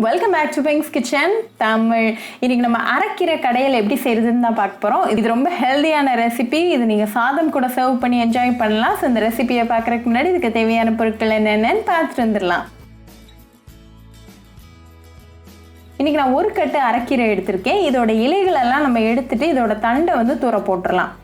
Welcome back to pinks kitchen Tamil. இன்னைக்கு நம்ம அரைக்கீரை கடையல் எப்படி செய்யறதுன்னு தான் பார்க்க போகிறோம். இது ரொம்ப ஹெல்தியான ரெசிபி. இது நீங்கள் சாதம் கூட சர்வ் பண்ணி என்ஜாய் பண்ணலாம். ஸோ இந்த ரெசிபியை பார்க்குறதுக்கு முன்னாடி இதுக்கு தேவையான பொருட்கள் என்னென்னு பார்த்துட்டு வந்துடலாம். இன்றைக்கி நான் ஒரு கட்டு அரைக்கீரை எடுத்திருக்கேன். இதோட இலைகளெல்லாம் நம்ம எடுத்துட்டு இதோட தண்டை தூர போட்டுடலாம்.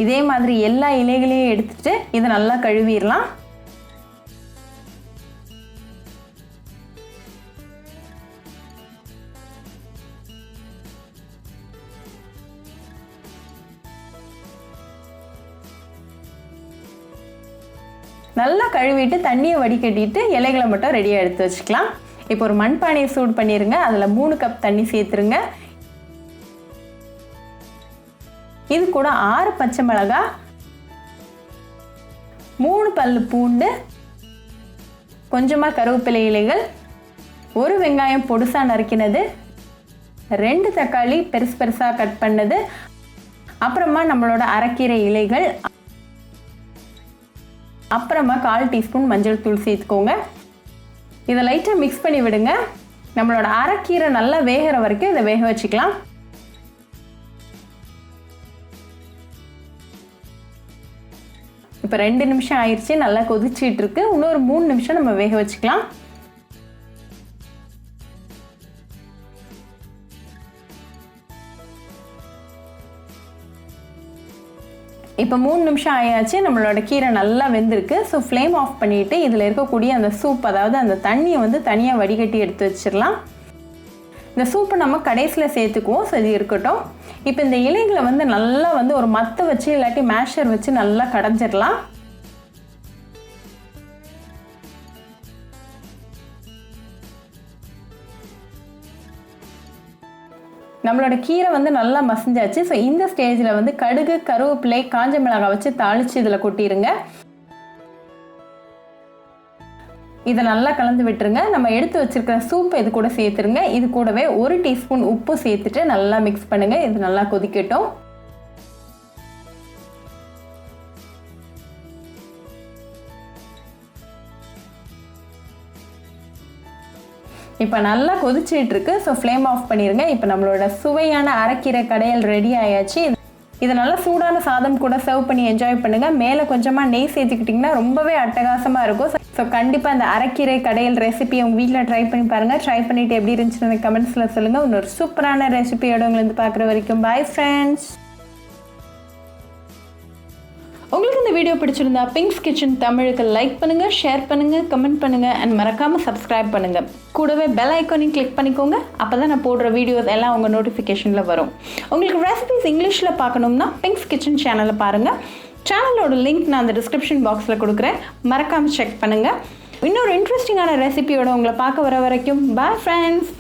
இதே மாதிரி எல்லா இலைகளையும் எடுத்துட்டு இதை நல்லா கழுவிடலாம். நல்லா கழுவிட்டு தண்ணியை வடிகட்டிட்டு இலைகளை மட்டும் ரெடியாக எடுத்து வச்சுக்கலாம். இப்போ ஒரு மண்பானையை சூடு பண்ணிடுங்க. அதில் 3 கப் தண்ணி சேர்த்துருங்க. இது கூட 6 பச்சை மிளகாய், 3 பல்லு பூண்டு, கொஞ்சமாக கருவேப்பிலை இலைகள், 1 வெங்காயம் பொடுசாக நறுக்கினது, 2 தக்காளி பெருசு பெருசாக கட் பண்ணது, அப்புறமா நம்மளோட அரைக்கீரை இலைகள், அப்புறமா 1/4 டீஸ்பூன் மஞ்சள் தூள் சேர்த்துக்கோங்க. இதை லைட்டாக மிக்ஸ் பண்ணி விடுங்க. நம்மளோட அரைக்கீரை நல்லா வேகிற வரைக்கும் இதை வேக வச்சுக்கலாம். இப்போ 2 நிமிஷம் ஆயிடுச்சு. நல்லா கொதிச்சிட்டு இருக்கு. இன்னொரு 3 நிமிஷம் நம்ம வேக வச்சுக்கலாம். இப்போ 3 நிமிஷம் ஆயாச்சு. நம்மளோட கீரை நல்லா வெந்திருக்கு. ஸோ ஃப்ளேம் ஆஃப் பண்ணிட்டு இதில் இருக்கக்கூடிய அந்த சூப், அதாவது அந்த தண்ணியை தனியாக வடிகட்டி எடுத்து வச்சிடலாம். இந்த சூப்பை நம்ம கடைசியில் சேர்த்துக்குவோம். ஸோ இது இருக்கட்டும். இப்போ இந்த இலைகளை நல்லா ஒரு மத்தை வச்சு இல்லாட்டி மேஷர் வச்சு நல்லா கடைஞ்சிடலாம். நம்மளோட கீரை நல்லா மசிஞ்சாச்சு. ஸோ இந்த ஸ்டேஜில் கடுகு, கருவேப்பிலை, காஞ்ச மிளகாய் வச்சு தாளித்து இதில் கொட்டிடுங்க. இதை நல்லா கலந்து விட்டுருங்க. நம்ம எடுத்து வச்சிருக்கிற சூப் இது கூட சேர்த்துருங்க. இது கூடவே 1 டீஸ்பூன் உப்பு சேர்த்துட்டு நல்லா மிக்ஸ் பண்ணுங்க. இது நல்லா கொதிக்கட்டும். இப்போ நல்லா கொதிச்சிட்டு இருக்கு. ஸோ ஃப்ளேம் ஆஃப் பண்ணிடுங்க. இப்போ நம்மளோட சுவையான அரைக்கீரை கடையல் ரெடி ஆயாச்சு. இதை நல்லா சூடான சாதம் கூட சர்வ் பண்ணி என்ஜாய் பண்ணுங்க. மேலே கொஞ்சமாக நெய் சேர்த்துக்கிட்டிங்கன்னா ரொம்பவே அட்டகாசமாக இருக்கும். ஸோ கண்டிப்பாக இந்த அரைக்கீரை கடையல் ரெசிபி உங்கள் வீட்டில் ட்ரை பண்ணி பாருங்கள். ட்ரை பண்ணிவிட்டு எப்படி இருந்துச்சுன்னு கமெண்ட்ஸில் சொல்லுங்கள். இன்னொரு சூப்பரான ரெசிபியோட உங்களை பார்க்குற வரைக்கும் பாய் ஃப்ரெண்ட்ஸ். உங்களுக்கு இந்த வீடியோ பிடிச்சிருந்தா பிங்க்ஸ் கிச்சன் தமிழுக்கு லைக் பண்ணுங்கள், ஷேர் பண்ணுங்கள், கமெண்ட் பண்ணுங்கள் அண்ட் மறக்காமல் சப்ஸ்கிரைப் பண்ணுங்கள். கூடவே பெல் ஐக்கானையும் கிளிக் பண்ணிக்கோங்க. அப்போ தான் நான் போடுற வீடியோஸ் எல்லாம் உங்கள் நோட்டிஃபிகேஷனில் வரும். உங்களுக்கு ரெசிபிஸ் இங்கிலீஷில் பார்க்கணும்னா பிங்க்ஸ் கிச்சன் சேனலை பாருங்கள். சேனலோட லிங்க் நான் அந்த டிஸ்கிரிப்ஷன் பாக்ஸில் கொடுக்குறேன். மறக்காமல் செக் பண்ணுங்கள். இன்னொரு இன்ட்ரெஸ்டிங்கான ரெசிபியோட உங்களை பார்க்க வர வரைக்கும் பாய் ஃப்ரெண்ட்ஸ்.